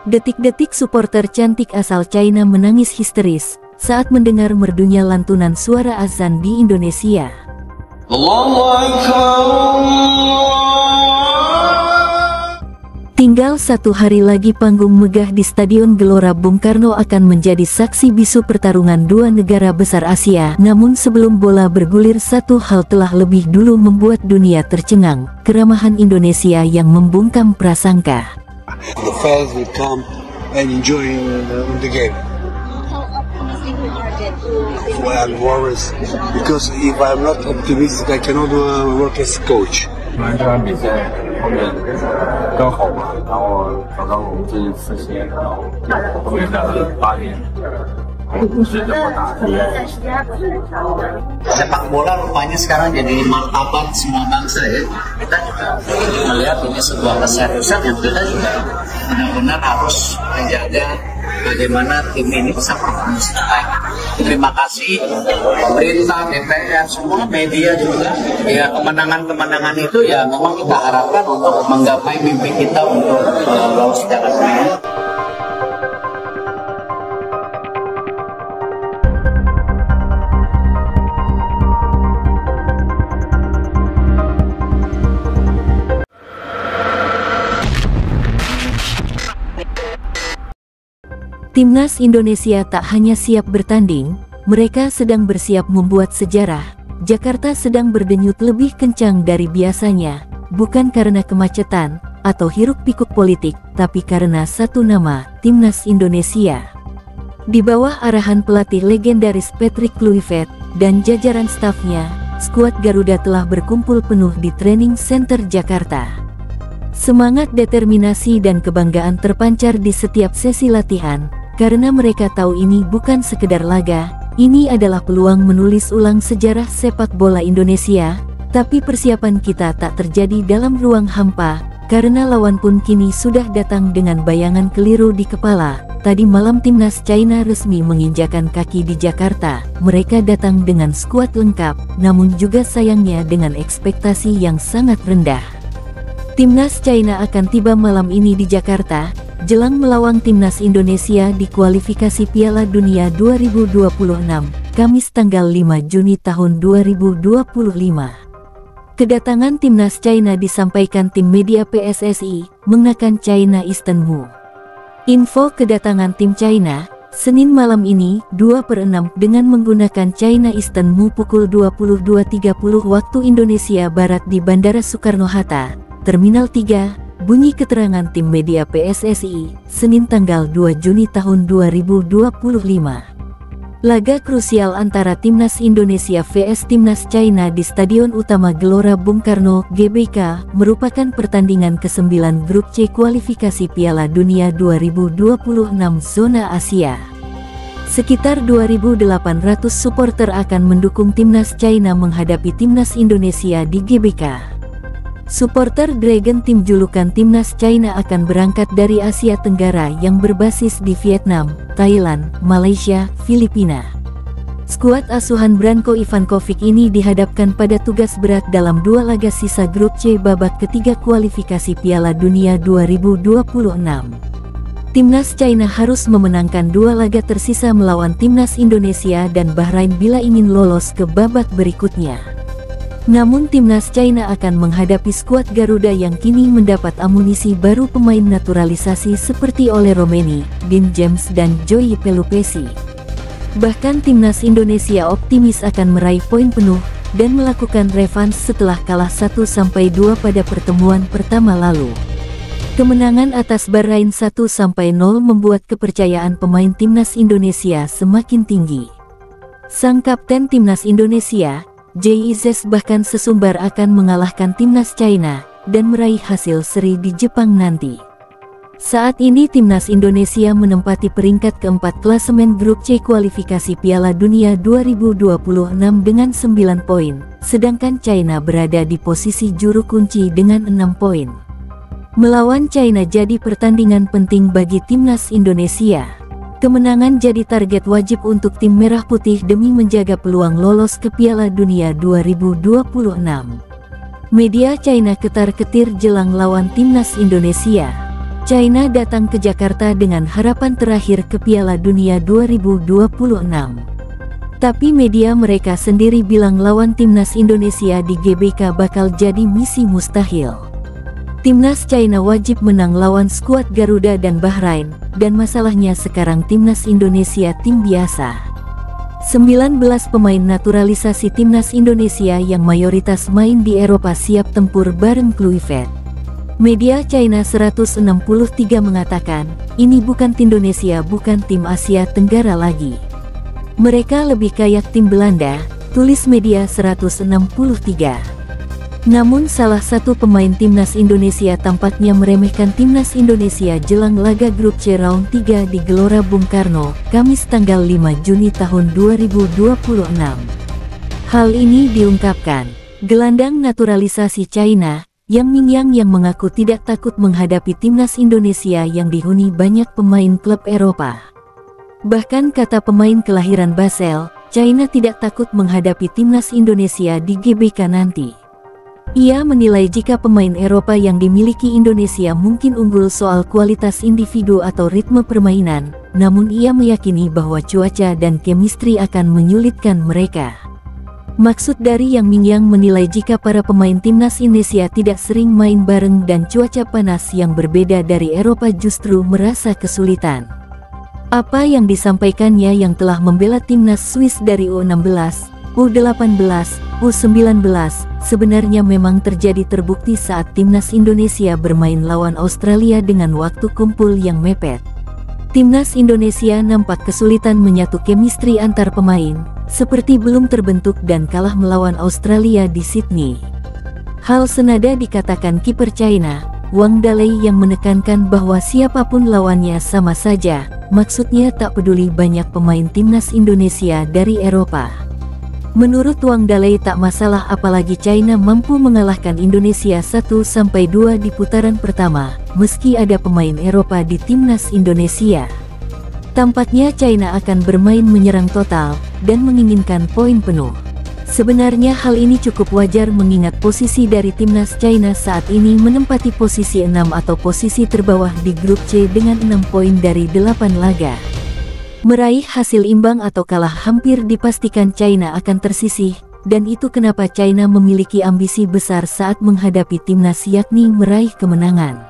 Detik-detik supporter cantik asal China menangis histeris saat mendengar merdunya lantunan suara azan di Indonesia. Allahu Akbar. Tinggal 1 hari lagi panggung megah di Stadion Gelora Bung Karno akan menjadi saksi bisu pertarungan dua negara besar Asia. Namun sebelum bola bergulir, satu hal telah lebih dulu membuat dunia tercengang: keramahan Indonesia yang membungkam prasangka. The fans will come and enjoy the game. Well, I'm worried because if I'm not optimistic, I cannot work as coach. 这场比赛后面刚好嘛，然后找到我们这一次先，然后后面打了8年。Sepak bola rupanya sekarang jadi martabat semua bangsa ya. Kita juga melihat ini sebuah keseriusan yang kita juga benar-benar harus menjaga bagaimana tim ini bisa berfungsi baik. Terima kasih pemerintah, DPR, semua media juga. Ya, kemenangan-kemenangan itu ya memang kita harapkan untuk menggapai mimpi kita untuk lolos Piala Dunia. Timnas Indonesia tak hanya siap bertanding, mereka sedang bersiap membuat sejarah. Jakarta sedang berdenyut lebih kencang dari biasanya, bukan karena kemacetan atau hiruk-pikuk politik, tapi karena satu nama, Timnas Indonesia. Di bawah arahan pelatih legendaris Patrick Kluivert dan jajaran stafnya, skuad Garuda telah berkumpul penuh di Training Center Jakarta. Semangat, determinasi, dan kebanggaan terpancar di setiap sesi latihan, karena mereka tahu ini bukan sekedar laga, ini adalah peluang menulis ulang sejarah sepak bola Indonesia. Tapi persiapan kita tak terjadi dalam ruang hampa, karena lawan pun kini sudah datang dengan bayangan keliru di kepala. Tadi malam Timnas China resmi menginjakan kaki di Jakarta. Mereka datang dengan skuad lengkap, namun juga sayangnya dengan ekspektasi yang sangat rendah. Timnas China akan tiba malam ini di Jakarta, jelang melawan Timnas Indonesia di kualifikasi Piala Dunia 2026, Kamis tanggal 5 Juni tahun 2025. Kedatangan Timnas China disampaikan tim media PSSI, mengenakan China Eastern Mu. Info kedatangan tim China, Senin malam ini, 2/6, dengan menggunakan China Eastern Mu pukul 22.30 waktu Indonesia Barat di Bandara Soekarno-Hatta, Terminal 3, bunyi keterangan tim media PSSI, Senin tanggal 2 Juni tahun 2025. Laga krusial antara Timnas Indonesia vs Timnas China di Stadion Utama Gelora Bung Karno, GBK, merupakan pertandingan ke-9 Grup C kualifikasi Piala Dunia 2026 zona Asia. Sekitar 2.800 supporter akan mendukung Timnas China menghadapi Timnas Indonesia di GBK. Supporter Dragon, tim julukan Timnas China, akan berangkat dari Asia Tenggara yang berbasis di Vietnam, Thailand, Malaysia, Filipina. Skuad asuhan Branko Ivankovic ini dihadapkan pada tugas berat dalam 2 laga sisa Grup C babak ketiga kualifikasi Piala Dunia 2026. Timnas China harus memenangkan 2 laga tersisa melawan Timnas Indonesia dan Bahrain bila ingin lolos ke babak berikutnya. Namun Timnas China akan menghadapi skuad Garuda yang kini mendapat amunisi baru, pemain naturalisasi seperti Ole Romeni, Dean James, dan Joey Pelupesi. Bahkan Timnas Indonesia optimis akan meraih poin penuh dan melakukan revans setelah kalah 1-2 pada pertemuan pertama lalu. Kemenangan atas Bahrain 1-0 membuat kepercayaan pemain Timnas Indonesia semakin tinggi. Sang kapten Timnas Indonesia, JIZ, bahkan sesumbar akan mengalahkan Timnas China dan meraih hasil seri di Jepang nanti. Saat ini Timnas Indonesia menempati peringkat keempat klasemen Grup C kualifikasi Piala Dunia 2026 dengan 9 poin, sedangkan China berada di posisi juru kunci dengan 6 poin. Melawan China jadi pertandingan penting bagi Timnas Indonesia. Kemenangan jadi target wajib untuk tim Merah Putih demi menjaga peluang lolos ke Piala Dunia 2026. Media China ketar-ketir jelang lawan Timnas Indonesia. China datang ke Jakarta dengan harapan terakhir ke Piala Dunia 2026. Tapi media mereka sendiri bilang lawan timnas Indonesia di GBK bakal jadi misi mustahil. Timnas China wajib menang lawan skuad Garuda dan Bahrain, dan masalahnya sekarang timnas Indonesia tim biasa. 19 pemain naturalisasi timnas Indonesia yang mayoritas main di Eropa siap tempur bareng Kluivert. Media China 163 mengatakan, ini bukan tim Indonesia, bukan tim Asia Tenggara lagi. Mereka lebih kayak tim Belanda, tulis media 163. Namun salah satu pemain timnas Indonesia tampaknya meremehkan timnas Indonesia jelang laga grup C round 3 di Gelora Bung Karno, Kamis tanggal 5 Juni tahun 2026. Hal ini diungkapkan gelandang naturalisasi China, Yang Mingyang, yang mengaku tidak takut menghadapi timnas Indonesia yang dihuni banyak pemain klub Eropa. Bahkan kata pemain kelahiran Basel, China tidak takut menghadapi timnas Indonesia di GBK nanti. Ia menilai jika pemain Eropa yang dimiliki Indonesia mungkin unggul soal kualitas individu atau ritme permainan, namun ia meyakini bahwa cuaca dan chemistry akan menyulitkan mereka. Maksud dari Yang Mingyang menilai jika para pemain timnas Indonesia tidak sering main bareng dan cuaca panas yang berbeda dari Eropa justru merasa kesulitan. Apa yang disampaikannya yang telah membela timnas Swiss dari U16, U18, U19, sebenarnya memang terjadi terbukti saat timnas Indonesia bermain lawan Australia dengan waktu kumpul yang mepet. Timnas Indonesia nampak kesulitan menyatu chemistry antar pemain, seperti belum terbentuk dan kalah melawan Australia di Sydney. Hal senada dikatakan kiper China, Wang Dalei, yang menekankan bahwa siapapun lawannya sama saja, maksudnya tak peduli banyak pemain timnas Indonesia dari Eropa. Menurut Wang Dalei tak masalah apalagi China mampu mengalahkan Indonesia 1-2 di putaran pertama, meski ada pemain Eropa di timnas Indonesia. Tampaknya China akan bermain menyerang total, dan menginginkan poin penuh. Sebenarnya hal ini cukup wajar mengingat posisi dari timnas China saat ini menempati posisi 6 atau posisi terbawah di grup C dengan 6 poin dari 8 laga. Meraih hasil imbang atau kalah hampir dipastikan China akan tersisih, dan itu kenapa China memiliki ambisi besar saat menghadapi timnas yakni meraih kemenangan.